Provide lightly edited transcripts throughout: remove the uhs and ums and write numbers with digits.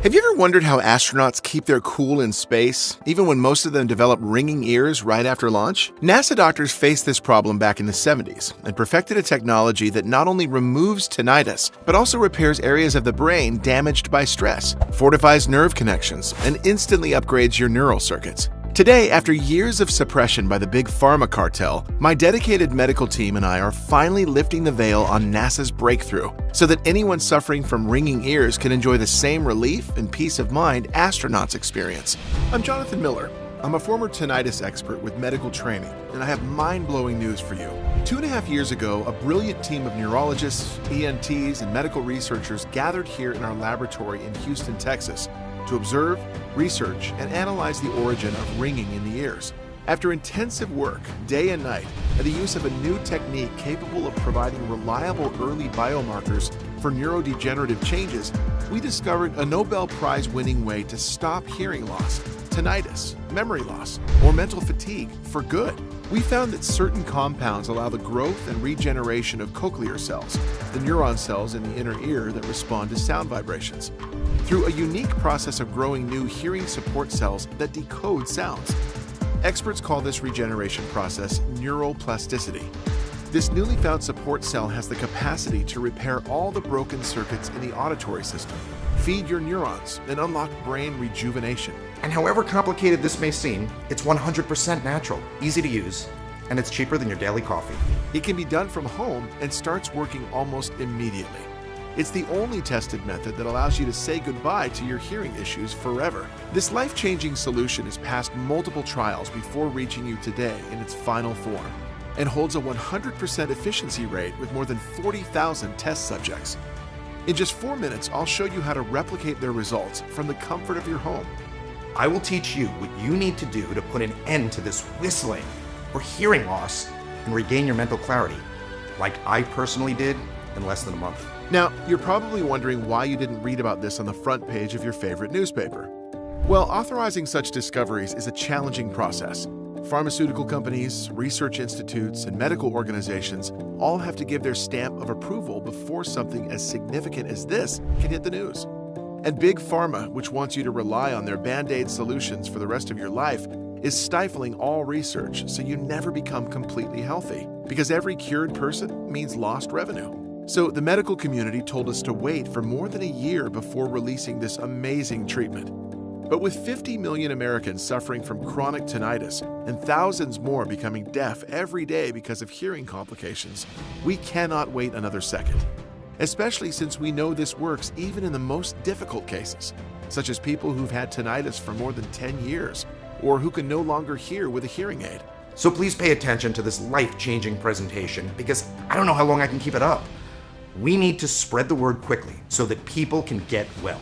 Have you ever wondered how astronauts keep their cool in space, even when most of them develop ringing ears right after launch? NASA doctors faced this problem back in the 70s and perfected a technology that not only removes tinnitus, but also repairs areas of the brain damaged by stress, fortifies nerve connections, and instantly upgrades your neural circuits. Today, after years of suppression by the big pharma cartel, my dedicated medical team and I are finally lifting the veil on NASA's breakthrough so that anyone suffering from ringing ears can enjoy the same relief and peace of mind astronauts experience. I'm Jonathan Miller. I'm a former tinnitus expert with medical training, and I have mind-blowing news for you. 2.5 years ago, a brilliant team of neurologists, ENTs, and medical researchers gathered here in our laboratory in Houston, Texas, to observe, research, and analyze the origin of ringing in the ears. After intensive work, day and night, and the use of a new technique capable of providing reliable early biomarkers for neurodegenerative changes, we discovered a Nobel Prize-winning way to stop hearing loss, tinnitus, memory loss, or mental fatigue for good. We found that certain compounds allow the growth and regeneration of cochlear cells, the neuron cells in the inner ear that respond to sound vibrations, through a unique process of growing new hearing support cells that decode sounds. Experts call this regeneration process neuroplasticity. This newly found support cell has the capacity to repair all the broken circuits in the auditory system, feed your neurons, and unlock brain rejuvenation. And however complicated this may seem, it's 100% natural, easy to use, and it's cheaper than your daily coffee. It can be done from home and starts working almost immediately. It's the only tested method that allows you to say goodbye to your hearing issues forever. This life-changing solution has passed multiple trials before reaching you today in its final form, and holds a 100% efficiency rate with more than 40,000 test subjects. In just 4 minutes, I'll show you how to replicate their results from the comfort of your home. I will teach you what you need to do to put an end to this whistling or hearing loss and regain your mental clarity, like I personally did in less than a month. Now, you're probably wondering why you didn't read about this on the front page of your favorite newspaper. Well, authorizing such discoveries is a challenging process. Pharmaceutical companies, research institutes, and medical organizations all have to give their stamp of approval before something as significant as this can hit the news. And Big Pharma, which wants you to rely on their Band-Aid solutions for the rest of your life, is stifling all research so you never become completely healthy, because every cured person means lost revenue. So the medical community told us to wait for more than a year before releasing this amazing treatment. But with 50 million Americans suffering from chronic tinnitus and thousands more becoming deaf every day because of hearing complications, we cannot wait another second. Especially since we know this works even in the most difficult cases, such as people who've had tinnitus for more than 10 years, or who can no longer hear with a hearing aid. So please pay attention to this life-changing presentation, because I don't know how long I can keep it up. We need to spread the word quickly so that people can get well.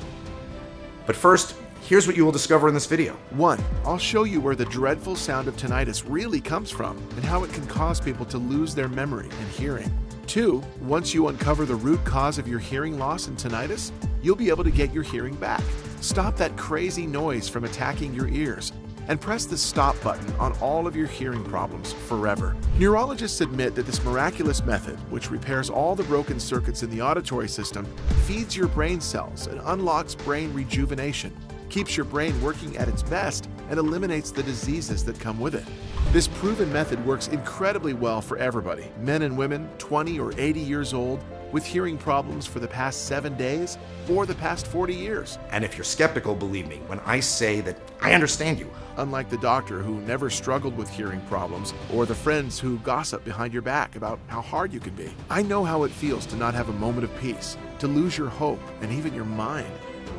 But first, here's what you will discover in this video. 1. I'll show you where the dreadful sound of tinnitus really comes from and how it can cause people to lose their memory and hearing. 2. Once you uncover the root cause of your hearing loss and tinnitus, you'll be able to get your hearing back. Stop that crazy noise from attacking your ears, and press the stop button on all of your hearing problems forever. Neurologists admit that this miraculous method, which repairs all the broken circuits in the auditory system, feeds your brain cells and unlocks brain rejuvenation, keeps your brain working at its best, and eliminates the diseases that come with it. This proven method works incredibly well for everybody, men and women, 20 or 80 years old, with hearing problems for the past 7 days or the past 40 years. And if you're skeptical, believe me when I say that I understand you. Unlike the doctor who never struggled with hearing problems, or the friends who gossip behind your back about how hard you can be, I know how it feels to not have a moment of peace, to lose your hope and even your mind.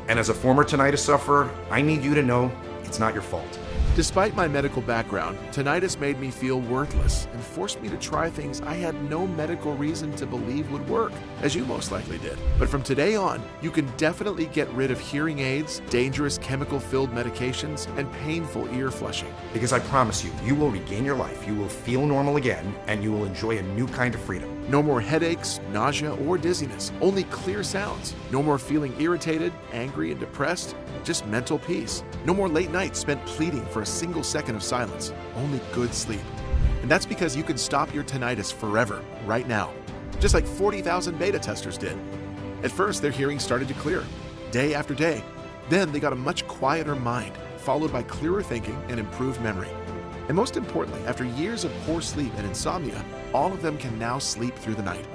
And as a former tinnitus sufferer, I need you to know it's not your fault. Despite my medical background, tinnitus made me feel worthless and forced me to try things I had no medical reason to believe would work, as you most likely did. But from today on, you can definitely get rid of hearing aids, dangerous chemical-filled medications, and painful ear flushing. Because I promise you, you will regain your life, you will feel normal again, and you will enjoy a new kind of freedom. No more headaches, nausea, or dizziness. Only clear sounds. No more feeling irritated, angry, and depressed. Just mental peace. No more late nights spent pleading for a single second of silence. Only good sleep. And that's because you can stop your tinnitus forever, right now. Just like 40,000 beta testers did. At first, their hearing started to clear, day after day. Then they got a much quieter mind, followed by clearer thinking and improved memory. And most importantly, after years of poor sleep and insomnia, all of them can now sleep through the night.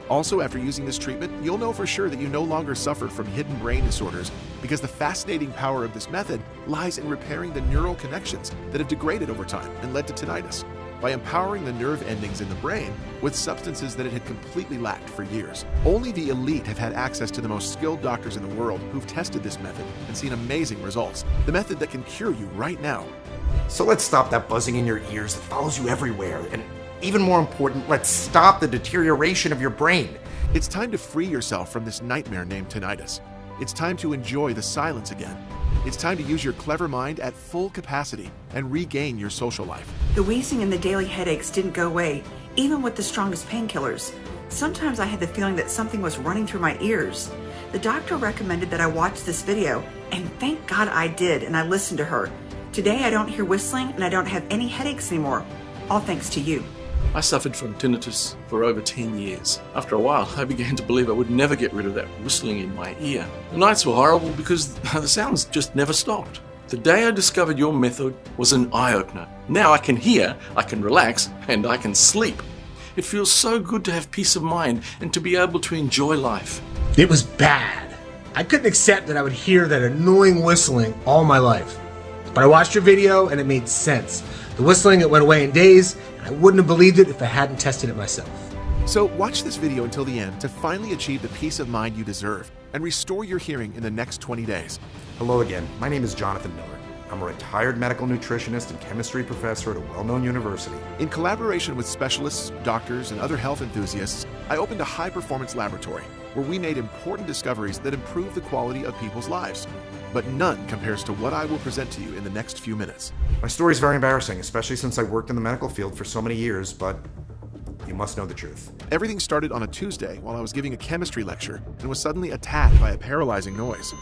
Also, after using this treatment, you'll know for sure that you no longer suffer from hidden brain disorders, because the fascinating power of this method lies in repairing the neural connections that have degraded over time and led to tinnitus, by empowering the nerve endings in the brain with substances that it had completely lacked for years. Only the elite have had access to the most skilled doctors in the world who've tested this method and seen amazing results. The method that can cure you right now. So let's stop that buzzing in your ears that follows you everywhere. And even more important, let's stop the deterioration of your brain. It's time to free yourself from this nightmare named tinnitus. It's time to enjoy the silence again. It's time to use your clever mind at full capacity and regain your social life. The wheezing and the daily headaches didn't go away, even with the strongest painkillers. Sometimes I had the feeling that something was running through my ears. The doctor recommended that I watch this video, and thank God I did, and I listened to her. Today I don't hear whistling and I don't have any headaches anymore, all thanks to you. I suffered from tinnitus for over 10 years. After a while, I began to believe I would never get rid of that whistling in my ear. The nights were horrible because the sounds just never stopped. The day I discovered your method was an eye-opener. Now I can hear, I can relax, and I can sleep. It feels so good to have peace of mind and to be able to enjoy life. It was bad. I couldn't accept that I would hear that annoying whistling all my life. But I watched your video and it made sense. The whistling, it went away in days, and I wouldn't have believed it if I hadn't tested it myself. So watch this video until the end to finally achieve the peace of mind you deserve and restore your hearing in the next 20 days. Hello again. My name is Jonathan Miller. I'm a retired medical nutritionist and chemistry professor at a well-known university. In collaboration with specialists, doctors, and other health enthusiasts, I opened a high-performance laboratory where we made important discoveries that improve the quality of people's lives. But none compares to what I will present to you in the next few minutes. My story is very embarrassing, especially since I worked in the medical field for so many years, but you must know the truth. Everything started on a Tuesday while I was giving a chemistry lecture and was suddenly attacked by a paralyzing noise.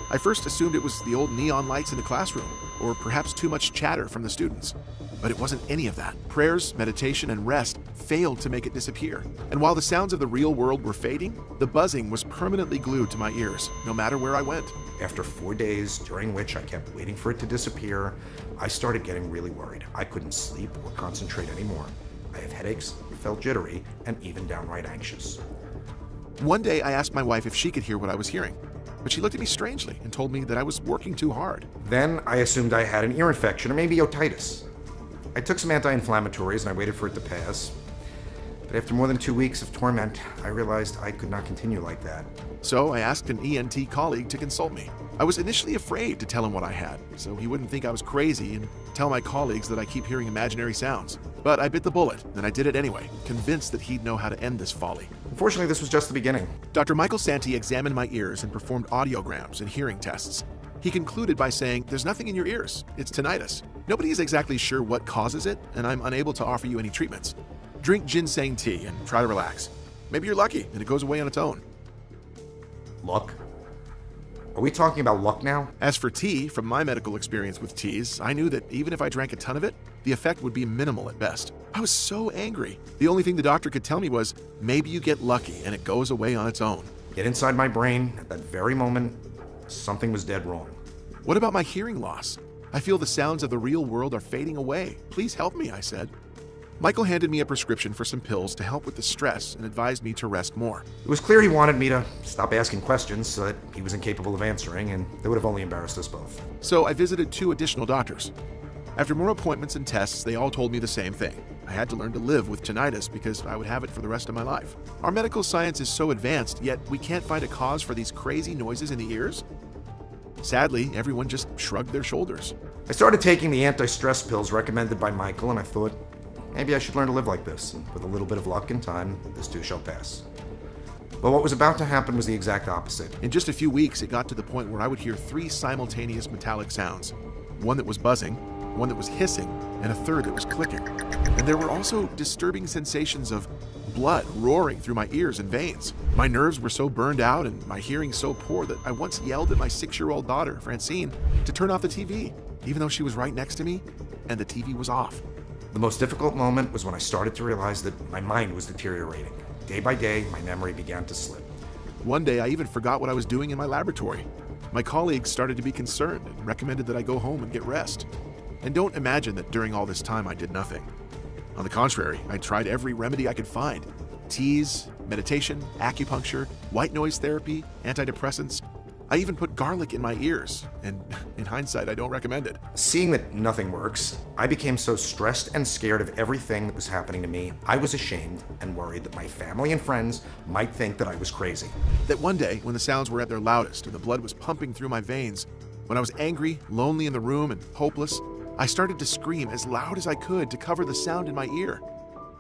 I first assumed it was the old neon lights in the classroom, or perhaps too much chatter from the students. But it wasn't any of that. Prayers, meditation, and rest failed to make it disappear. And while the sounds of the real world were fading, the buzzing was permanently glued to my ears, no matter where I went. After 4 days, during which I kept waiting for it to disappear, I started getting really worried. I couldn't sleep or concentrate anymore. I have headaches, felt jittery, and even downright anxious. One day I asked my wife if she could hear what I was hearing, but she looked at me strangely and told me that I was working too hard. Then I assumed I had an ear infection or maybe otitis. I took some anti-inflammatories and I waited for it to pass. But after more than 2 weeks of torment, I realized I could not continue like that. So I asked an ENT colleague to consult me. I was initially afraid to tell him what I had, so he wouldn't think I was crazy and tell my colleagues that I keep hearing imaginary sounds. But I bit the bullet, and I did it anyway, convinced that he'd know how to end this folly. Unfortunately, this was just the beginning. Dr. Michael Santi examined my ears and performed audiograms and hearing tests. He concluded by saying, "There's nothing in your ears. It's tinnitus. Nobody is exactly sure what causes it, and I'm unable to offer you any treatments. Drink ginseng tea and try to relax. Maybe you're lucky and it goes away on its own." Luck? Are we talking about luck now? As for tea, from my medical experience with teas, I knew that even if I drank a ton of it, the effect would be minimal at best. I was so angry. The only thing the doctor could tell me was, maybe you get lucky and it goes away on its own. Yet inside my brain, at that very moment, something was dead wrong. What about my hearing loss? I feel the sounds of the real world are fading away. Please help me, I said. Michael handed me a prescription for some pills to help with the stress and advised me to rest more. It was clear he wanted me to stop asking questions so that he was incapable of answering, and they would have only embarrassed us both. So I visited 2 additional doctors. After more appointments and tests, they all told me the same thing. I had to learn to live with tinnitus because I would have it for the rest of my life. Our medical science is so advanced, yet we can't find a cause for these crazy noises in the ears? Sadly, everyone just shrugged their shoulders. I started taking the anti-stress pills recommended by Michael, and I thought, maybe I should learn to live like this, and with a little bit of luck and time, this too shall pass. But what was about to happen was the exact opposite. In just a few weeks, it got to the point where I would hear 3 simultaneous metallic sounds. One that was buzzing, one that was hissing, and a third that was clicking. And there were also disturbing sensations of blood roaring through my ears and veins. My nerves were so burned out and my hearing so poor that I once yelled at my 6-year-old daughter, Francine, to turn off the TV, even though she was right next to me and the TV was off. The most difficult moment was when I started to realize that my mind was deteriorating. Day by day, my memory began to slip. One day, I even forgot what I was doing in my laboratory. My colleagues started to be concerned and recommended that I go home and get rest. And don't imagine that during all this time I did nothing. On the contrary, I tried every remedy I could find. Teas, meditation, acupuncture, white noise therapy, antidepressants. I even put garlic in my ears, and in hindsight, I don't recommend it. Seeing that nothing works, I became so stressed and scared of everything that was happening to me, I was ashamed and worried that my family and friends might think that I was crazy. That one day, when the sounds were at their loudest and the blood was pumping through my veins, when I was angry, lonely in the room, and hopeless, I started to scream as loud as I could to cover the sound in my ear.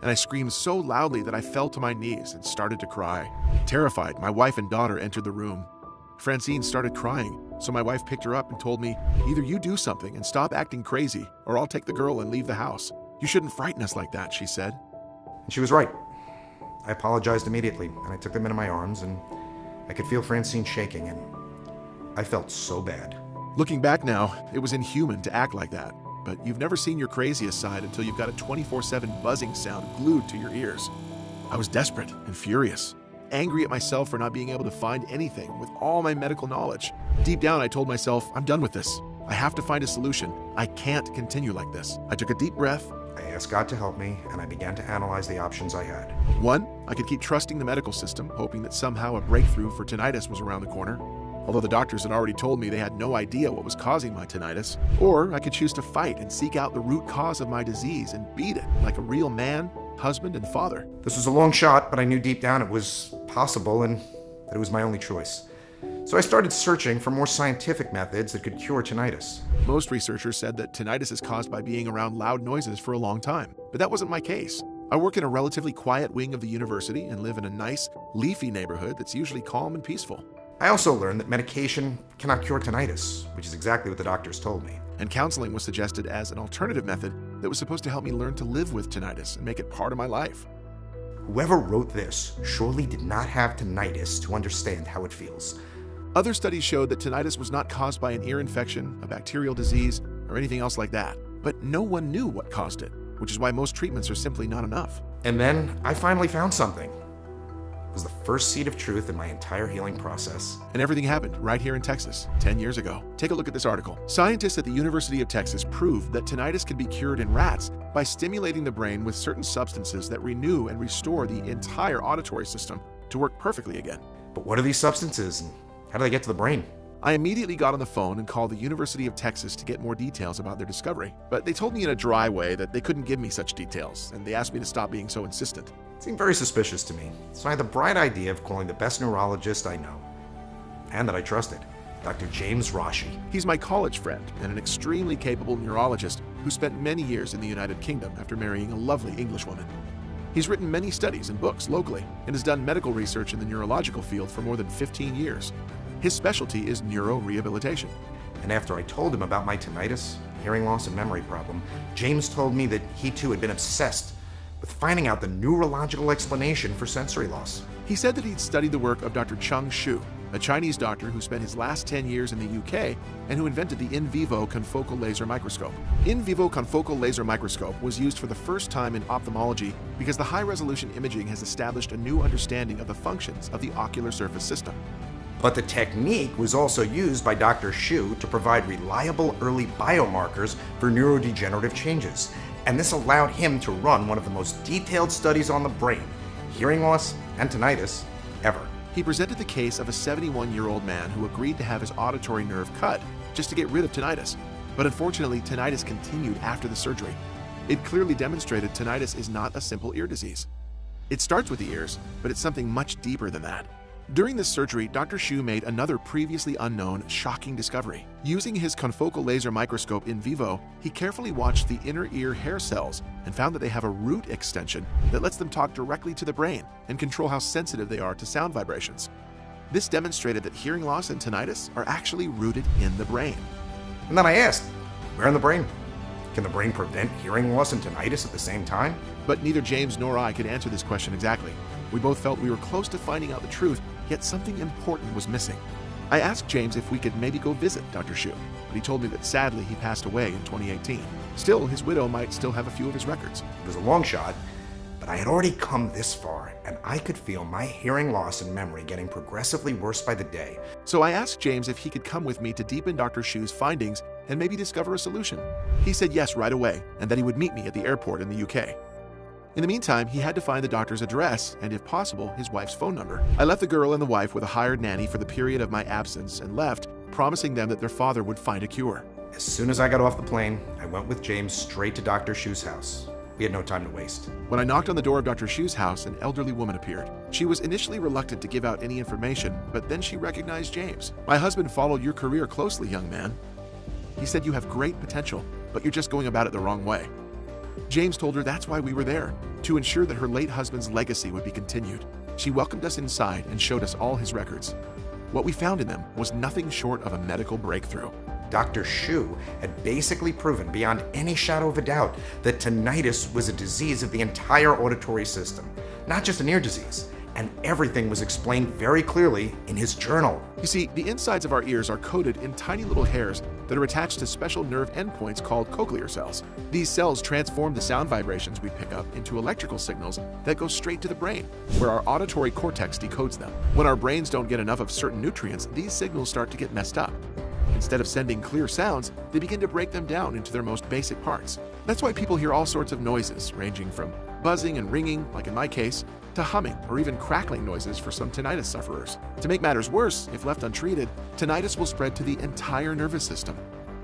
And I screamed so loudly that I fell to my knees and started to cry. Terrified, my wife and daughter entered the room. Francine started crying, so my wife picked her up and told me, "Either you do something and stop acting crazy, or I'll take the girl and leave the house. You shouldn't frighten us like that," she said. And she was right. I apologized immediately, and I took them into my arms, and I could feel Francine shaking, and I felt so bad. Looking back now, it was inhuman to act like that, but you've never seen your craziest side until you've got a 24/7 buzzing sound glued to your ears. I was desperate and furious. Angry at myself for not being able to find anything with all my medical knowledge. Deep down, I told myself, I'm done with this. I have to find a solution. I can't continue like this. I took a deep breath. I asked God to help me, and I began to analyze the options I had. One, I could keep trusting the medical system, hoping that somehow a breakthrough for tinnitus was around the corner, although the doctors had already told me they had no idea what was causing my tinnitus. Or I could choose to fight and seek out the root cause of my disease and beat it like a real man, husband, and father. This was a long shot, but I knew deep down it was possible and that it was my only choice. So I started searching for more scientific methods that could cure tinnitus. Most researchers said that tinnitus is caused by being around loud noises for a long time, but that wasn't my case. I work in a relatively quiet wing of the university and live in a nice, leafy neighborhood that's usually calm and peaceful. I also learned that medication cannot cure tinnitus, which is exactly what the doctors told me. And counseling was suggested as an alternative method that was supposed to help me learn to live with tinnitus and make it part of my life. Whoever wrote this surely did not have tinnitus to understand how it feels. Other studies showed that tinnitus was not caused by an ear infection, a bacterial disease, or anything else like that. But no one knew what caused it, which is why most treatments are simply not enough. And then I finally found something. It was the first seed of truth in my entire healing process. And everything happened right here in Texas, 10 years ago. Take a look at this article. Scientists at the University of Texas proved that tinnitus can be cured in rats by stimulating the brain with certain substances that renew and restore the entire auditory system to work perfectly again. But what are these substances and how do they get to the brain? I immediately got on the phone and called the University of Texas to get more details about their discovery. But they told me in a dry way that they couldn't give me such details, and they asked me to stop being so insistent. It seemed very suspicious to me, so I had the bright idea of calling the best neurologist I know, and that I trusted, Dr. James Rashi. He's my college friend and an extremely capable neurologist who spent many years in the United Kingdom after marrying a lovely English woman. He's written many studies and books locally and has done medical research in the neurological field for more than 15 years. His specialty is neurorehabilitation. And after I told him about my tinnitus, hearing loss, and memory problem, James told me that he too had been obsessed with finding out the neurological explanation for sensory loss. He said that he'd studied the work of Dr. Cheng Xu, a Chinese doctor who spent his last 10 years in the UK and who invented the in vivo confocal laser microscope. In vivo confocal laser microscope was used for the first time in ophthalmology because the high-resolution imaging has established a new understanding of the functions of the ocular surface system. But the technique was also used by Dr. Xu to provide reliable early biomarkers for neurodegenerative changes. And this allowed him to run one of the most detailed studies on the brain, hearing loss, and tinnitus ever. He presented the case of a 71-year-old man who agreed to have his auditory nerve cut just to get rid of tinnitus. But unfortunately, tinnitus continued after the surgery. It clearly demonstrated tinnitus is not a simple ear disease. It starts with the ears, but it's something much deeper than that. During this surgery, Dr. Xu made another previously unknown, shocking discovery. Using his confocal laser microscope in vivo, he carefully watched the inner ear hair cells and found that they have a root extension that lets them talk directly to the brain and control how sensitive they are to sound vibrations. This demonstrated that hearing loss and tinnitus are actually rooted in the brain. And then I asked, where in the brain? Can the brain prevent hearing loss and tinnitus at the same time? But neither James nor I could answer this question exactly. We both felt we were close to finding out the truth, yet something important was missing. I asked James if we could maybe go visit Dr. Xu, but he told me that sadly he passed away in 2018. Still, his widow might still have a few of his records. It was a long shot, but But I had already come this far, and I could feel my hearing loss and memory getting progressively worse by the day. So I asked James if he could come with me to deepen Dr. Shu's findings and maybe discover a solution. He said yes right away, and that he would meet me at the airport in the UK. In the meantime, he had to find the doctor's address and, if possible, his wife's phone number. I left the girl and the wife with a hired nanny for the period of my absence and left, promising them that their father would find a cure. As soon as I got off the plane, I went with James straight to Dr. Shu's house. We had no time to waste. When I knocked on the door of Dr. Shu's house, an elderly woman appeared. She was initially reluctant to give out any information, but then she recognized James. "My husband followed your career closely, young man. He said you have great potential, but you're just going about it the wrong way." James told her that's why we were there, to ensure that her late husband's legacy would be continued. She welcomed us inside and showed us all his records. What we found in them was nothing short of a medical breakthrough. Dr. Shu had basically proven beyond any shadow of a doubt that tinnitus was a disease of the entire auditory system, not just an ear disease. And everything was explained very clearly in his journal. You see, the insides of our ears are coated in tiny little hairs that are attached to special nerve endpoints called cochlear cells. These cells transform the sound vibrations we pick up into electrical signals that go straight to the brain, where our auditory cortex decodes them. When our brains don't get enough of certain nutrients, these signals start to get messed up. Instead of sending clear sounds, they begin to break them down into their most basic parts. That's why people hear all sorts of noises, ranging from buzzing and ringing, like in my case, to humming or even crackling noises for some tinnitus sufferers. To make matters worse, if left untreated, tinnitus will spread to the entire nervous system.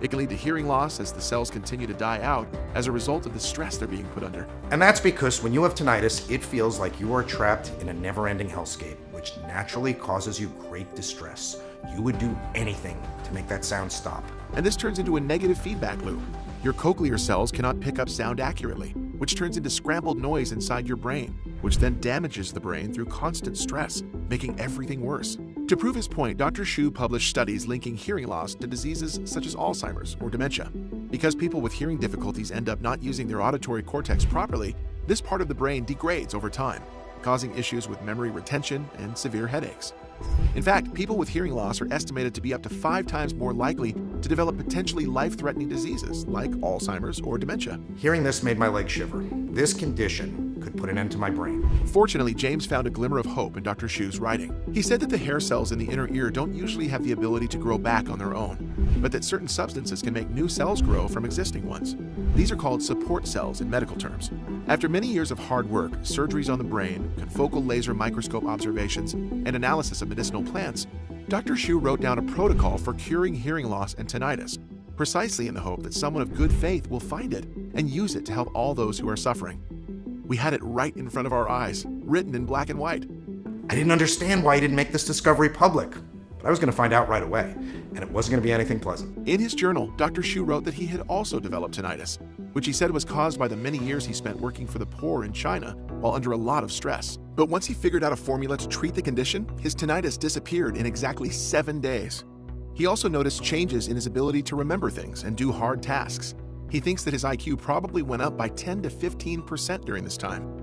It can lead to hearing loss as the cells continue to die out as a result of the stress they're being put under. And that's because when you have tinnitus, it feels like you are trapped in a never-ending hellscape, which naturally causes you great distress. You would do anything to make that sound stop. And this turns into a negative feedback loop. Your cochlear cells cannot pick up sound accurately, which turns into scrambled noise inside your brain, which then damages the brain through constant stress, making everything worse. To prove his point, Dr. Shu published studies linking hearing loss to diseases such as Alzheimer's or dementia. Because people with hearing difficulties end up not using their auditory cortex properly, this part of the brain degrades over time, causing issues with memory retention and severe headaches. In fact, people with hearing loss are estimated to be up to 5 times more likely to develop potentially life-threatening diseases like Alzheimer's or dementia. Hearing this made my legs shiver. This condition could put an end to my brain. Fortunately, James found a glimmer of hope in Dr. Shu's writing. He said that the hair cells in the inner ear don't usually have the ability to grow back on their own, but that certain substances can make new cells grow from existing ones. These are called support cells in medical terms. After many years of hard work, surgeries on the brain, confocal laser microscope observations, and analysis of medicinal plants, Dr. Shu wrote down a protocol for curing hearing loss and tinnitus, precisely in the hope that someone of good faith will find it and use it to help all those who are suffering. We had it right in front of our eyes, written in black and white. I didn't understand why he didn't make this discovery public, but I was going to find out right away, and it wasn't going to be anything pleasant. In his journal, Dr. Shu wrote that he had also developed tinnitus, which he said was caused by the many years he spent working for the poor in China while under a lot of stress. But once he figured out a formula to treat the condition, his tinnitus disappeared in exactly 7 days. He also noticed changes in his ability to remember things and do hard tasks. He thinks that his IQ probably went up by 10 to 15% during this time.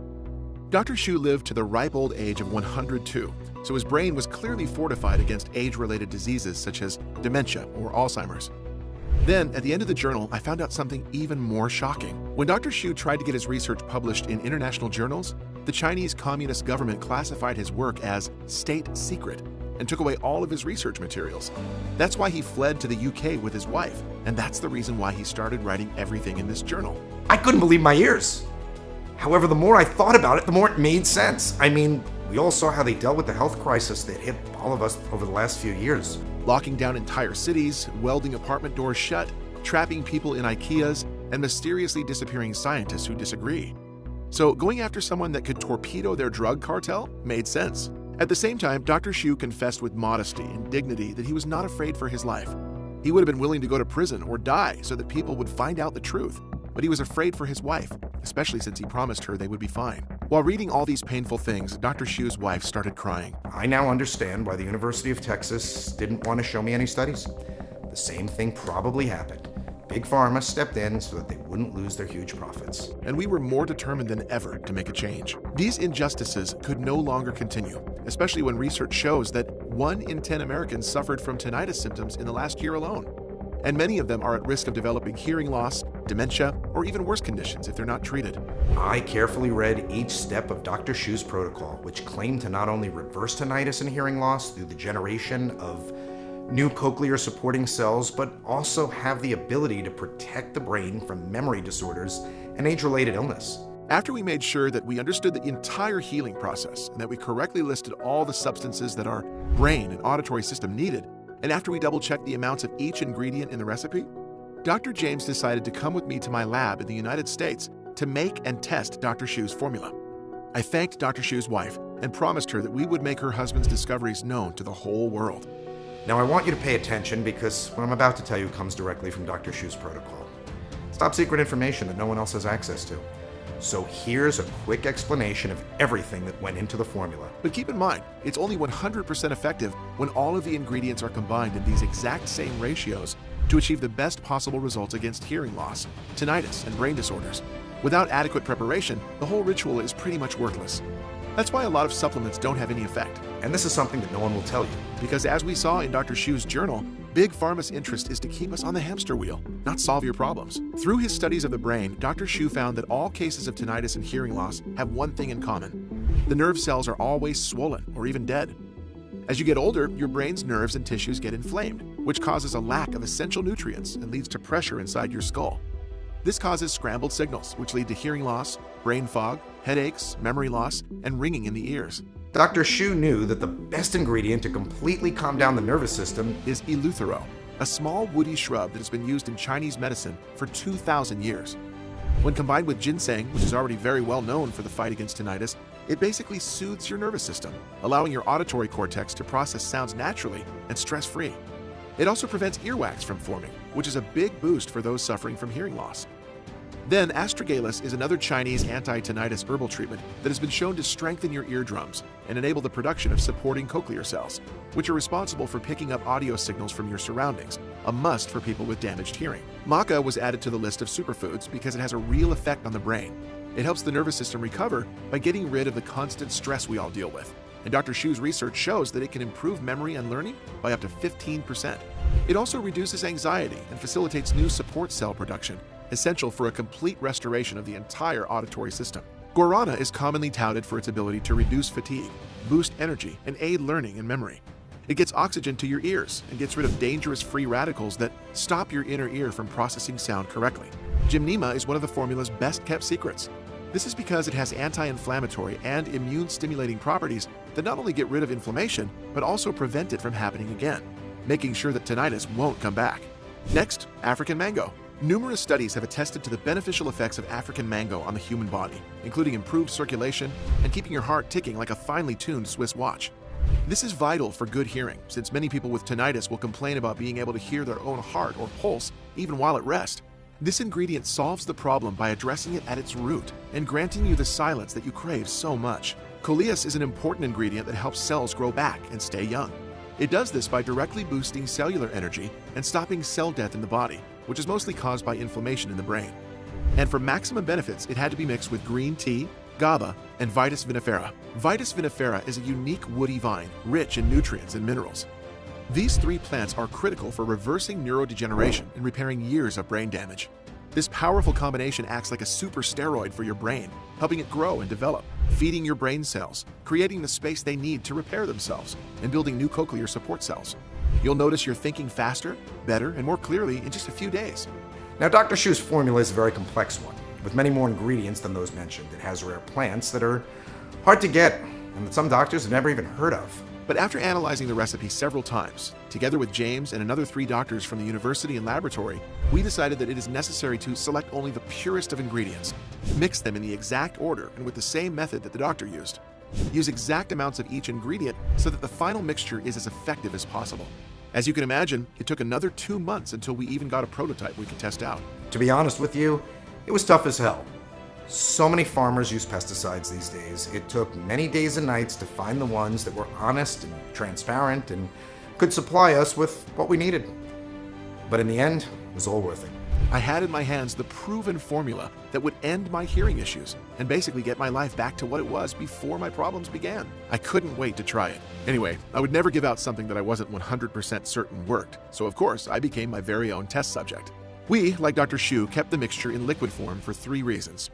Dr. Shu lived to the ripe old age of 102, so his brain was clearly fortified against age-related diseases such as dementia or Alzheimer's. Then, at the end of the journal, I found out something even more shocking. When Dr. Shu tried to get his research published in international journals, the Chinese Communist government classified his work as state secret and took away all of his research materials. That's why he fled to the UK with his wife, and that's the reason why he started writing everything in this journal. I couldn't believe my ears. However, the more I thought about it, the more it made sense. I mean, we all saw how they dealt with the health crisis that hit all of us over the last few years. Locking down entire cities, welding apartment doors shut, trapping people in IKEAs, and mysteriously disappearing scientists who disagree. So going after someone that could torpedo their drug cartel made sense. At the same time, Dr. Shu confessed with modesty and dignity that he was not afraid for his life. He would have been willing to go to prison or die so that people would find out the truth, but he was afraid for his wife, especially since he promised her they would be fine. While reading all these painful things, Dr. Shu's wife started crying. I now understand why the University of Texas didn't want to show me any studies. The same thing probably happened. Big Pharma stepped in so that they wouldn't lose their huge profits. And we were more determined than ever to make a change. These injustices could no longer continue, especially when research shows that 1 in 10 Americans suffered from tinnitus symptoms in the last year alone. and many of them are at risk of developing hearing loss, dementia, or even worse conditions if they're not treated. I carefully read each step of Dr. Shu's protocol, which claimed to not only reverse tinnitus and hearing loss through the generation of new cochlear supporting cells, but also have the ability to protect the brain from memory disorders and age-related illness. After we made sure that we understood the entire healing process and that we correctly listed all the substances that our brain and auditory system needed, and after we double-checked the amounts of each ingredient in the recipe, Dr. James decided to come with me to my lab in the United States to make and test Dr. Shu's formula. I thanked Dr. Shu's wife and promised her that we would make her husband's discoveries known to the whole world. Now I want you to pay attention because what I'm about to tell you comes directly from Dr. Shu's protocol. It's top secret information that no one else has access to. So here's a quick explanation of everything that went into the formula. But keep in mind, it's only 100% effective when all of the ingredients are combined in these exact same ratios to achieve the best possible results against hearing loss, tinnitus, and brain disorders. Without adequate preparation, the whole ritual is pretty much worthless. That's why a lot of supplements don't have any effect. And this is something that no one will tell you. Because as we saw in Dr. Shu's journal, Big Pharma's interest is to keep us on the hamster wheel, not solve your problems. Through his studies of the brain, Dr. Shu found that all cases of tinnitus and hearing loss have one thing in common. The nerve cells are always swollen or even dead. As you get older, your brain's nerves and tissues get inflamed, which causes a lack of essential nutrients and leads to pressure inside your skull. This causes scrambled signals, which lead to hearing loss, brain fog, headaches, memory loss, and ringing in the ears. Dr. Shu knew that the best ingredient to completely calm down the nervous system is eleuthero, a small woody shrub that has been used in Chinese medicine for 2,000 years. When combined with ginseng, which is already very well known for the fight against tinnitus, it basically soothes your nervous system, allowing your auditory cortex to process sounds naturally and stress-free. It also prevents earwax from forming, which is a big boost for those suffering from hearing loss. Then, astragalus is another Chinese anti-tinnitus herbal treatment that has been shown to strengthen your eardrums and enable the production of supporting cochlear cells, which are responsible for picking up audio signals from your surroundings, a must for people with damaged hearing. Maca was added to the list of superfoods because it has a real effect on the brain. It helps the nervous system recover by getting rid of the constant stress we all deal with. And Dr. Shu's research shows that it can improve memory and learning by up to 15%. It also reduces anxiety and facilitates new support cell production, essential for a complete restoration of the entire auditory system. Guarana is commonly touted for its ability to reduce fatigue, boost energy, and aid learning and memory. It gets oxygen to your ears and gets rid of dangerous free radicals that stop your inner ear from processing sound correctly. Gymnema is one of the formula's best-kept secrets. This is because it has anti-inflammatory and immune-stimulating properties that not only get rid of inflammation, but also prevent it from happening again, making sure that tinnitus won't come back. Next, African mango. Numerous studies have attested to the beneficial effects of African mango on the human body, including improved circulation and keeping your heart ticking like a finely tuned Swiss watch. This is vital for good hearing, since many people with tinnitus will complain about being able to hear their own heart or pulse even while at rest. This ingredient solves the problem by addressing it at its root and granting you the silence that you crave so much. Coleus is an important ingredient that helps cells grow back and stay young. It does this by directly boosting cellular energy and stopping cell death in the body, which is mostly caused by inflammation in the brain. And for maximum benefits, it had to be mixed with green tea, GABA, and Vitis vinifera. Vitis vinifera is a unique woody vine, rich in nutrients and minerals. These three plants are critical for reversing neurodegeneration and repairing years of brain damage. This powerful combination acts like a super steroid for your brain, helping it grow and develop, feeding your brain cells, creating the space they need to repair themselves, and building new cochlear support cells. You'll notice you're thinking faster, better, and more clearly in just a few days. Now, Dr. Shu's formula is a very complex one, with many more ingredients than those mentioned. It has rare plants that are hard to get and that some doctors have never even heard of. But after analyzing the recipe several times, together with James and another 3 doctors from the university and laboratory, we decided that it is necessary to select only the purest of ingredients, mix them in the exact order and with the same method that the doctor used. Use exact amounts of each ingredient so that the final mixture is as effective as possible. As you can imagine, it took another 2 months until we even got a prototype we could test out. To be honest with you, it was tough as hell. So many farmers use pesticides these days. It took many days and nights to find the ones that were honest and transparent and could supply us with what we needed. But in the end, it was all worth it. I had in my hands the proven formula that would end my hearing issues and basically get my life back to what it was before my problems began. I couldn't wait to try it. Anyway, I would never give out something that I wasn't 100% certain worked, so of course I became my very own test subject. We, like Dr. Shu, kept the mixture in liquid form for 3 reasons.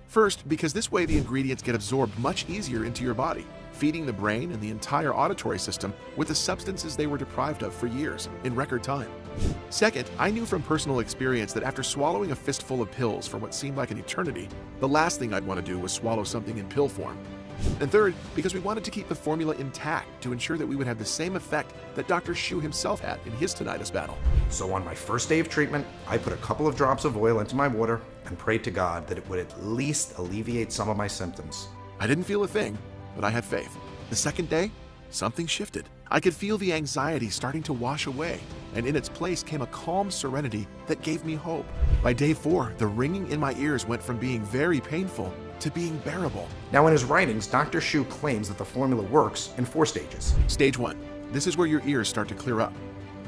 First, because this way the ingredients get absorbed much easier into your body, feeding the brain and the entire auditory system with the substances they were deprived of for years in record time. Second, I knew from personal experience that after swallowing a fistful of pills for what seemed like an eternity, the last thing I'd want to do was swallow something in pill form. And third, because we wanted to keep the formula intact to ensure that we would have the same effect that Dr. Shu himself had in his tinnitus battle. So on my first day of treatment, I put a couple of drops of oil into my water and prayed to God that it would at least alleviate some of my symptoms. I didn't feel a thing, but I had faith. The second day, something shifted. I could feel the anxiety starting to wash away, and in its place came a calm serenity that gave me hope. By day 4, the ringing in my ears went from being very painful to being bearable. Now in his writings, Dr. Shu claims that the formula works in 4 stages. Stage 1. This is where your ears start to clear up.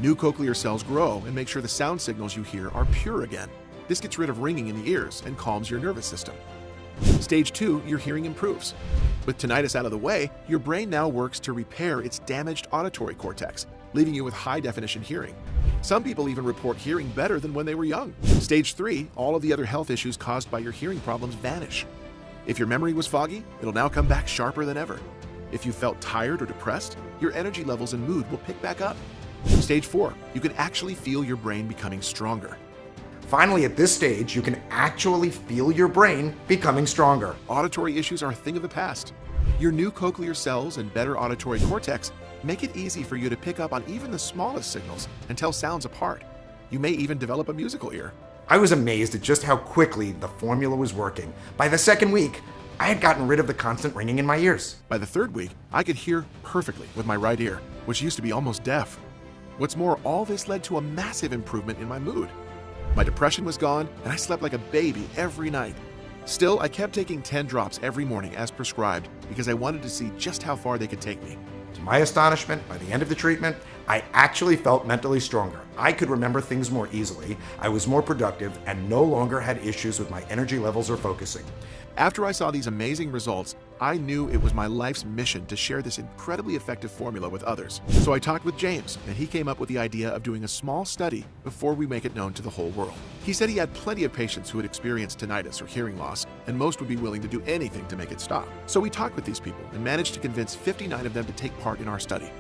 New cochlear cells grow and make sure the sound signals you hear are pure again. This gets rid of ringing in the ears and calms your nervous system. Stage 2, your hearing improves. With tinnitus out of the way, your brain now works to repair its damaged auditory cortex, leaving you with high-definition hearing. Some people even report hearing better than when they were young. Stage 3, all of the other health issues caused by your hearing problems vanish. If your memory was foggy, it'll now come back sharper than ever. If you felt tired or depressed, your energy levels and mood will pick back up. Stage 4, you can actually feel your brain becoming stronger. Finally, at this stage, you can actually feel your brain becoming stronger. Auditory issues are a thing of the past. Your new cochlear cells and better auditory cortex make it easy for you to pick up on even the smallest signals and tell sounds apart. You may even develop a musical ear. I was amazed at just how quickly the formula was working. By the second week, I had gotten rid of the constant ringing in my ears. By the third week, I could hear perfectly with my right ear, which used to be almost deaf. What's more, all this led to a massive improvement in my mood. My depression was gone, and I slept like a baby every night. Still, I kept taking 10 drops every morning as prescribed because I wanted to see just how far they could take me. To my astonishment, by the end of the treatment, I actually felt mentally stronger. I could remember things more easily, I was more productive, and no longer had issues with my energy levels or focusing. After I saw these amazing results, I knew it was my life's mission to share this incredibly effective formula with others. So I talked with James, and he came up with the idea of doing a small study before we make it known to the whole world. He said he had plenty of patients who had experienced tinnitus or hearing loss, and most would be willing to do anything to make it stop. So we talked with these people and managed to convince 59 of them to take part in our study.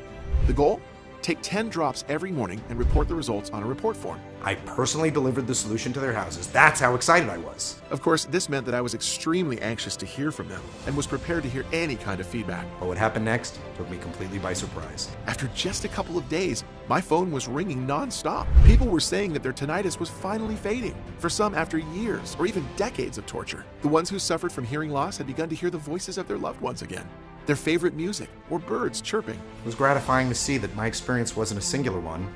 The goal? Take 10 drops every morning and report the results on a report form. I personally delivered the solution to their houses. That's how excited I was. Of course, this meant that I was extremely anxious to hear from them and was prepared to hear any kind of feedback. But what happened next took me completely by surprise. After just a couple of days, my phone was ringing non-stop. People were saying that their tinnitus was finally fading, for some after years or even decades of torture. The ones who suffered from hearing loss had begun to hear the voices of their loved ones again, their favorite music, or birds chirping. It was gratifying to see that my experience wasn't a singular one,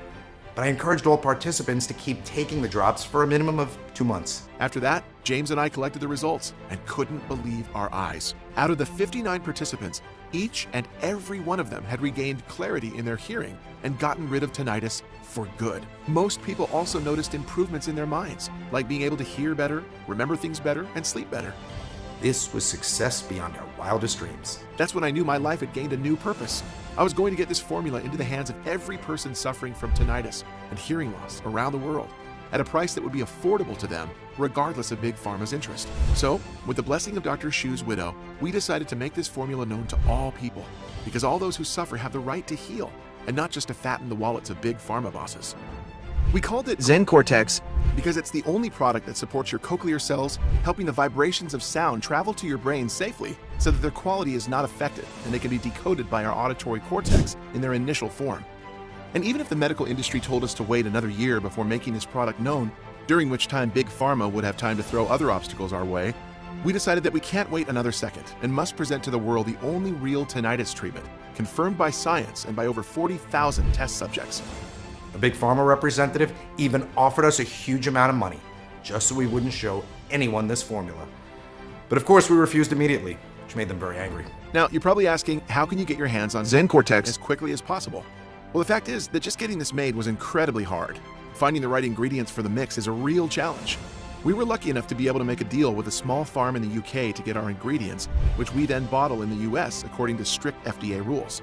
but I encouraged all participants to keep taking the drops for a minimum of 2 months. After that, James and I collected the results and couldn't believe our eyes. Out of the 59 participants, each and every one of them had regained clarity in their hearing and gotten rid of tinnitus for good. Most people also noticed improvements in their minds, like being able to hear better, remember things better, and sleep better. This was success beyond our wildest dreams. That's when I knew my life had gained a new purpose. I was going to get this formula into the hands of every person suffering from tinnitus and hearing loss around the world at a price that would be affordable to them, regardless of Big Pharma's interest. So, with the blessing of Dr. Shu's widow, we decided to make this formula known to all people, because all those who suffer have the right to heal, and not just to fatten the wallets of Big Pharma bosses. We called it Zen Cortex because it's the only product that supports your cochlear cells, helping the vibrations of sound travel to your brain safely so that their quality is not affected and they can be decoded by our auditory cortex in their initial form. And even if the medical industry told us to wait another year before making this product known, during which time Big Pharma would have time to throw other obstacles our way, we decided that we can't wait another second and must present to the world the only real tinnitus treatment, confirmed by science and by over 40,000 test subjects. A Big Pharma representative even offered us a huge amount of money, just so we wouldn't show anyone this formula. But of course we refused immediately, which made them very angry. Now, you're probably asking, how can you get your hands on Zen Cortex as quickly as possible? Well, the fact is that just getting this made was incredibly hard. Finding the right ingredients for the mix is a real challenge. We were lucky enough to be able to make a deal with a small farm in the UK to get our ingredients, which we then bottle in the US according to strict FDA rules.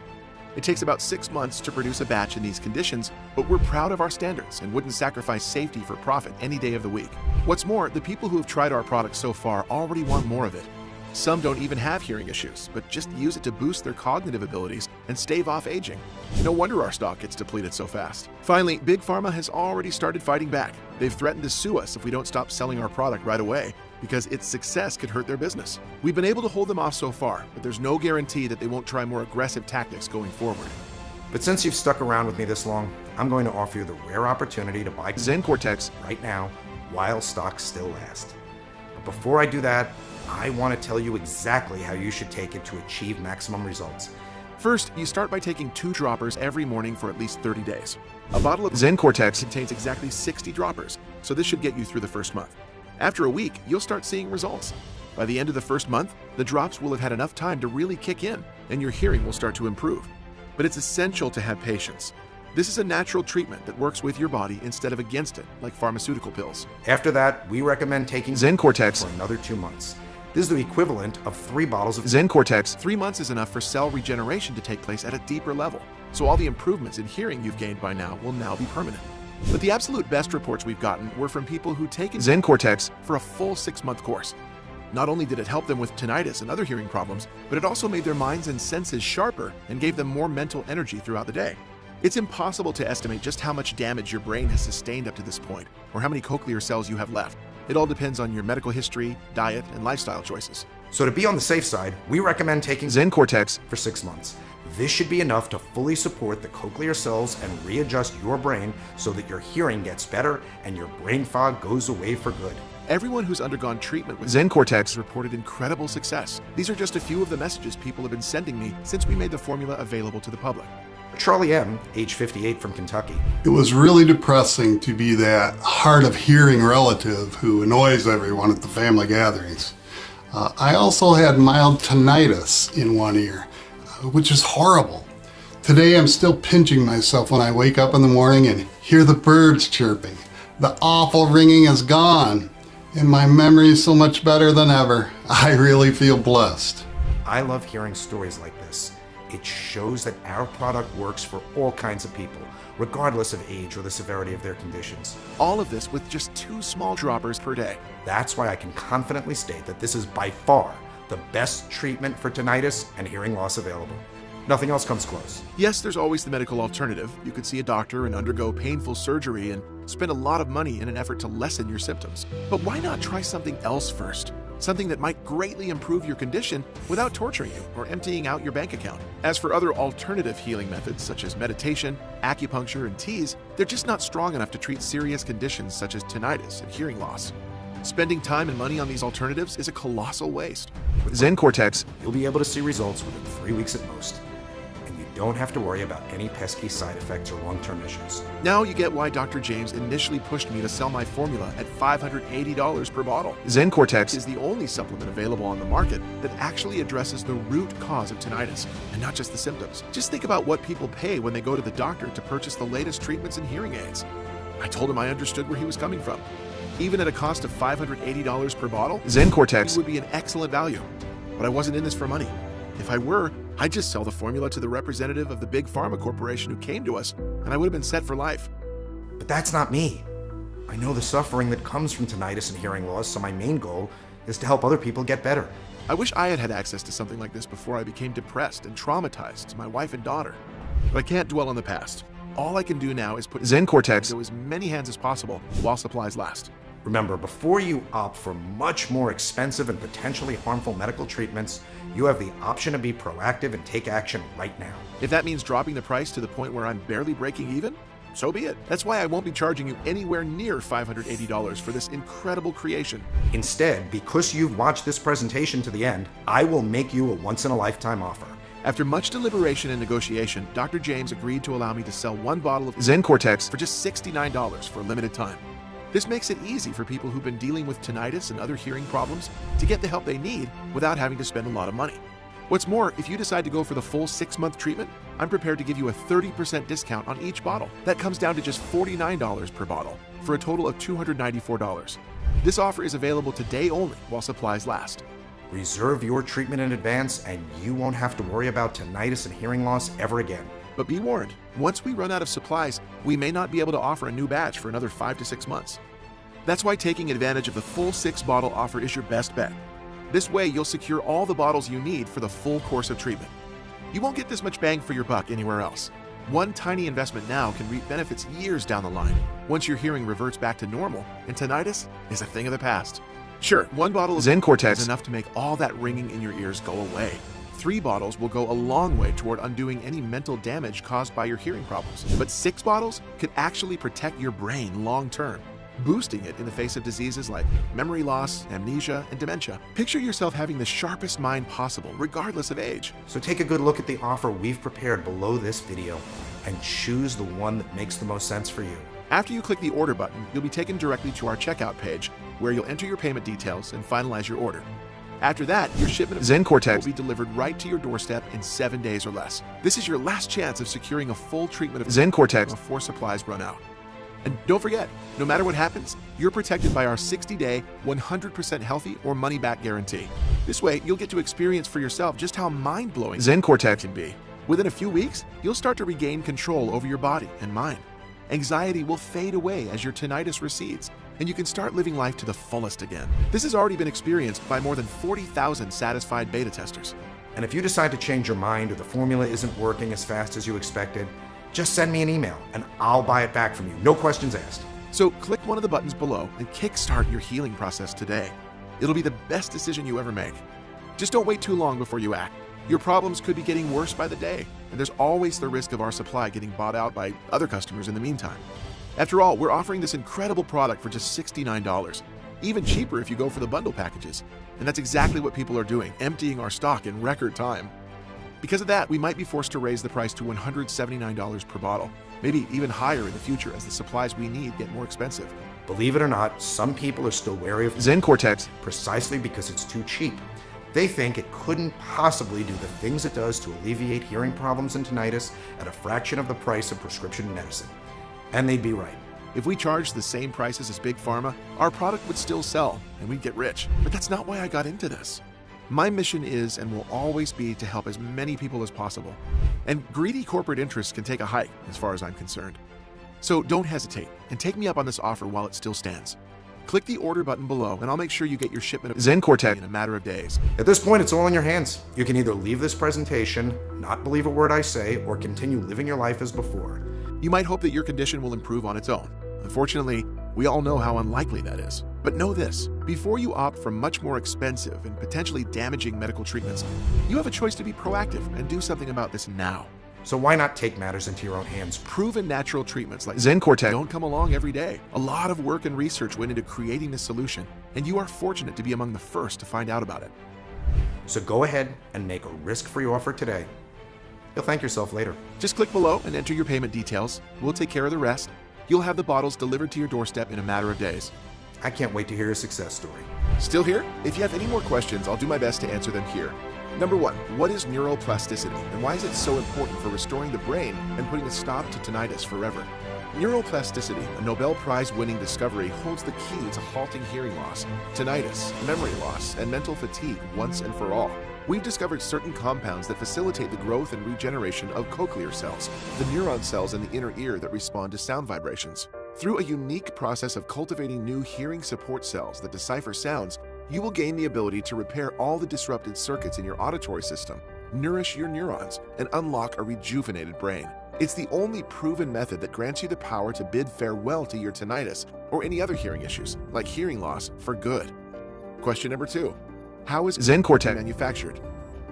It takes about 6 months to produce a batch in these conditions, but we're proud of our standards and wouldn't sacrifice safety for profit any day of the week. What's more, the people who have tried our products so far already want more of it. Some don't even have hearing issues, but just use it to boost their cognitive abilities and stave off aging. No wonder our stock gets depleted so fast. Finally, Big Pharma has already started fighting back. They've threatened to sue us if we don't stop selling our product right away, because its success could hurt their business. We've been able to hold them off so far, but there's no guarantee that they won't try more aggressive tactics going forward. But since you've stuck around with me this long, I'm going to offer you the rare opportunity to buy Zen Cortex right now while stocks still last. But before I do that, I want to tell you exactly how you should take it to achieve maximum results. First, you start by taking 2 droppers every morning for at least 30 days. A bottle of Zen Cortex contains exactly 60 droppers, so this should get you through the first month. After a week, you'll start seeing results. By the end of the first month, the drops will have had enough time to really kick in, and your hearing will start to improve. But it's essential to have patience. This is a natural treatment that works with your body instead of against it, like pharmaceutical pills. After that, we recommend taking Zen Cortex for another 2 months. This is the equivalent of 3 bottles of Zen Cortex. 3 months is enough for cell regeneration to take place at a deeper level, so all the improvements in hearing you've gained by now will now be permanent. But the absolute best reports we've gotten were from people who'd taken Zen Cortex for a full 6-month course. Not only did it help them with tinnitus and other hearing problems, but it also made their minds and senses sharper and gave them more mental energy throughout the day. It's impossible to estimate just how much damage your brain has sustained up to this point, or how many cochlear cells you have left. It all depends on your medical history, diet, and lifestyle choices. So to be on the safe side, we recommend taking Zen Cortex for 6 months. This should be enough to fully support the cochlear cells and readjust your brain so that your hearing gets better and your brain fog goes away for good. Everyone who's undergone treatment with Zen Cortex reported incredible success. These are just a few of the messages people have been sending me since we made the formula available to the public. Charlie M., age 58 from Kentucky. It was really depressing to be that hard of hearing relative who annoys everyone at the family gatherings. I also had mild tinnitus in one ear, which is horrible. Today I'm still pinching myself when I wake up in the morning and hear the birds chirping. The awful ringing is gone, and my memory is so much better than ever. I really feel blessed. I love hearing stories like this. It shows that our product works for all kinds of people, regardless of age or the severity of their conditions. All of this with just 2 small droppers per day. That's why I can confidently state that this is by far the best treatment for tinnitus and hearing loss available. Nothing else comes close. Yes, there's always the medical alternative. You could see a doctor and undergo painful surgery and spend a lot of money in an effort to lessen your symptoms. But why not try something else first? Something that might greatly improve your condition without torturing you or emptying out your bank account. As for other alternative healing methods such as meditation, acupuncture, and teas, they're just not strong enough to treat serious conditions such as tinnitus and hearing loss. Spending time and money on these alternatives is a colossal waste. With Zen Cortex, you'll be able to see results within 3 weeks at most. Don't have to worry about any pesky side effects or long-term issues. Now you get why Dr. James initially pushed me to sell my formula at $580 per bottle. Zen Cortex is the only supplement available on the market that actually addresses the root cause of tinnitus, and not just the symptoms. Just think about what people pay when they go to the doctor to purchase the latest treatments and hearing aids. I told him I understood where he was coming from. Even at a cost of $580 per bottle, Zen Cortex would be an excellent value. But I wasn't in this for money. If I were, I'd just sell the formula to the representative of the big pharma corporation who came to us, and I would have been set for life. But that's not me. I know the suffering that comes from tinnitus and hearing loss, so my main goal is to help other people get better. I wish I had had access to something like this before I became depressed and traumatized to my wife and daughter. But I can't dwell on the past. All I can do now is put Zen Cortex into as many hands as possible while supplies last. Remember, before you opt for much more expensive and potentially harmful medical treatments, you have the option to be proactive and take action right now. If that means dropping the price to the point where I'm barely breaking even, so be it. That's why I won't be charging you anywhere near $580 for this incredible creation. Instead, because you've watched this presentation to the end, I will make you a once-in-a-lifetime offer. After much deliberation and negotiation, Dr. James agreed to allow me to sell 1 bottle of Zen Cortex for just $69 for a limited time. This makes it easy for people who've been dealing with tinnitus and other hearing problems to get the help they need without having to spend a lot of money. What's more, if you decide to go for the full 6-month treatment, I'm prepared to give you a 30% discount on each bottle. That comes down to just $49 per bottle, for a total of $294. This offer is available today only while supplies last. Reserve your treatment in advance and you won't have to worry about tinnitus and hearing loss ever again. But be warned, once we run out of supplies, we may not be able to offer a new batch for another 5 to 6 months. That's why taking advantage of the full 6-bottle offer is your best bet. This way, you'll secure all the bottles you need for the full course of treatment. You won't get this much bang for your buck anywhere else. One tiny investment now can reap benefits years down the line, once your hearing reverts back to normal and tinnitus is a thing of the past. Sure, one bottle of ZenCortex is enough to make all that ringing in your ears go away. 3 bottles will go a long way toward undoing any mental damage caused by your hearing problems. But 6 bottles could actually protect your brain long term, boosting it in the face of diseases like memory loss, amnesia, and dementia. Picture yourself having the sharpest mind possible, regardless of age. So take a good look at the offer we've prepared below this video and choose the one that makes the most sense for you. After you click the order button, you'll be taken directly to our checkout page, where you'll enter your payment details and finalize your order. After that, your shipment of ZenCortex will be delivered right to your doorstep in 7 days or less. This is your last chance of securing a full treatment of ZenCortex before supplies run out. And don't forget, no matter what happens, you're protected by our 60-day, 100% healthy or money-back guarantee. This way, you'll get to experience for yourself just how mind-blowing ZenCortex can be. Within a few weeks, you'll start to regain control over your body and mind. Anxiety will fade away as your tinnitus recedes, and you can start living life to the fullest again. This has already been experienced by more than 40,000 satisfied beta testers. And if you decide to change your mind or the formula isn't working as fast as you expected, just send me an email and I'll buy it back from you. No questions asked. So click one of the buttons below and kickstart your healing process today. It'll be the best decision you ever make. Just don't wait too long before you act. Your problems could be getting worse by the day, and there's always the risk of our supply getting bought out by other customers in the meantime. After all, we're offering this incredible product for just $69, even cheaper if you go for the bundle packages. And that's exactly what people are doing, emptying our stock in record time. Because of that, we might be forced to raise the price to $179 per bottle, maybe even higher in the future as the supplies we need get more expensive. Believe it or not, some people are still wary of ZenCortex precisely because it's too cheap. They think it couldn't possibly do the things it does to alleviate hearing problems and tinnitus at a fraction of the price of prescription medicine. And they'd be right. If we charged the same prices as Big Pharma, our product would still sell and we'd get rich. But that's not why I got into this. My mission is and will always be to help as many people as possible. And greedy corporate interests can take a hike as far as I'm concerned. So don't hesitate and take me up on this offer while it still stands. Click the order button below and I'll make sure you get your shipment of ZenCortex in a matter of days. At this point, it's all in your hands. You can either leave this presentation, not believe a word I say, or continue living your life as before. You might hope that your condition will improve on its own. Unfortunately, we all know how unlikely that is. But know this, before you opt for much more expensive and potentially damaging medical treatments, you have a choice to be proactive and do something about this now. So why not take matters into your own hands? Proven natural treatments like ZenCortex don't come along every day. A lot of work and research went into creating this solution, and you are fortunate to be among the first to find out about it. So go ahead and make a risk-free offer today. You'll thank yourself later. Just click below and enter your payment details. We'll take care of the rest. You'll have the bottles delivered to your doorstep in a matter of days. I can't wait to hear your success story. Still here? If you have any more questions, I'll do my best to answer them here. Number 1, what is neuroplasticity and why is it so important for restoring the brain and putting a stop to tinnitus forever? Neuroplasticity, a Nobel Prize-winning discovery, holds the key to halting hearing loss, tinnitus, memory loss, and mental fatigue once and for all. We've discovered certain compounds that facilitate the growth and regeneration of cochlear cells, the neuron cells in the inner ear that respond to sound vibrations. Through a unique process of cultivating new hearing support cells that decipher sounds, you will gain the ability to repair all the disrupted circuits in your auditory system, nourish your neurons, and unlock a rejuvenated brain. It's the only proven method that grants you the power to bid farewell to your tinnitus or any other hearing issues, like hearing loss, for good. Question number 2. How is ZenCortex manufactured?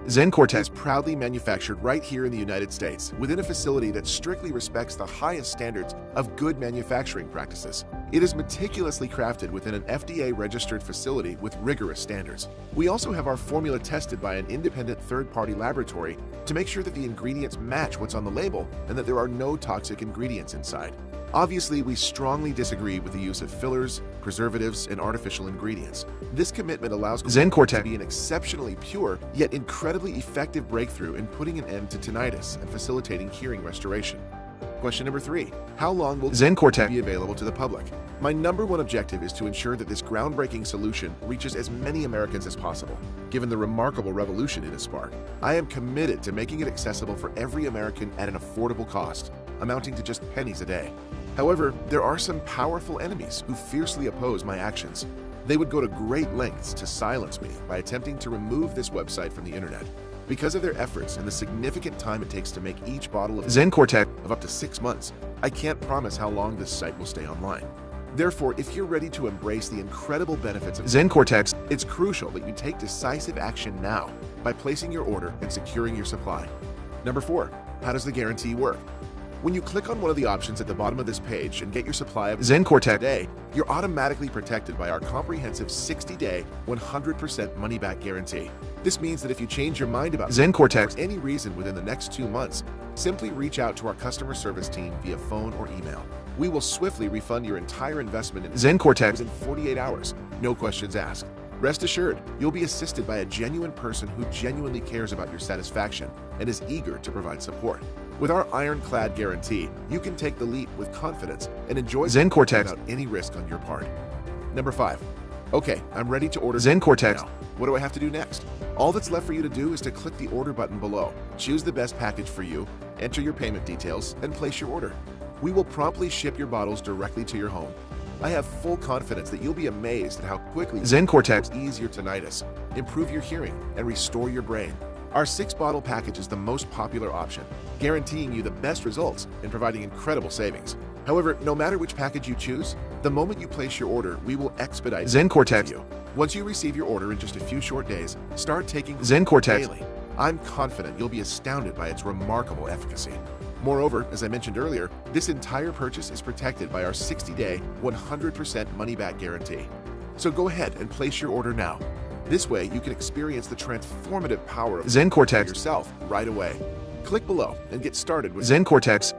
ZenCortex is proudly manufactured right here in the United States within a facility that strictly respects the highest standards of good manufacturing practices. It is meticulously crafted within an FDA-registered facility with rigorous standards. We also have our formula tested by an independent third-party laboratory to make sure that the ingredients match what's on the label and that there are no toxic ingredients inside. Obviously, we strongly disagree with the use of fillers, preservatives, and artificial ingredients. This commitment allows ZenCortex to be an exceptionally pure, yet incredibly effective breakthrough in putting an end to tinnitus and facilitating hearing restoration. Question number 3. How long will ZenCortex be available to the public? My number one objective is to ensure that this groundbreaking solution reaches as many Americans as possible. Given the remarkable revolution it has sparked, I am committed to making it accessible for every American at an affordable cost, amounting to just pennies a day. However, there are some powerful enemies who fiercely oppose my actions. They would go to great lengths to silence me by attempting to remove this website from the internet. Because of their efforts and the significant time it takes to make each bottle of ZenCortex of up to 6 months, I can't promise how long this site will stay online. Therefore, if you're ready to embrace the incredible benefits of ZenCortex, it's crucial that you take decisive action now by placing your order and securing your supply. Number 4. How does the guarantee work? When you click on one of the options at the bottom of this page and get your supply of ZenCortex today, you're automatically protected by our comprehensive 60-day, 100% money-back guarantee. This means that if you change your mind about ZenCortex for any reason within the next 2 months, simply reach out to our customer service team via phone or email. We will swiftly refund your entire investment in ZenCortex within 48 hours, no questions asked. Rest assured, you'll be assisted by a genuine person who genuinely cares about your satisfaction and is eager to provide support. With our ironclad guarantee, you can take the leap with confidence and enjoy ZenCortex without any risk on your part. Number 5. Okay, I'm ready to order ZenCortex. now. What do I have to do next? All that's left for you to do is to click the order button below, choose the best package for you, enter your payment details, and place your order. We will promptly ship your bottles directly to your home. I have full confidence that you'll be amazed at how quickly ZenCortex ease your tinnitus, improve your hearing, and restore your brain. Our 6-bottle package is the most popular option, guaranteeing you the best results and providing incredible savings. However, no matter which package you choose, the moment you place your order, we will expedite ZenCortex. it to you. Once you receive your order in just a few short days, start taking ZenCortex daily. I'm confident you'll be astounded by its remarkable efficacy. Moreover, as I mentioned earlier, this entire purchase is protected by our 60-day, 100% money-back guarantee. So go ahead and place your order now. This way, you can experience the transformative power of ZenCortex yourself right away. Click below and get started with ZenCortex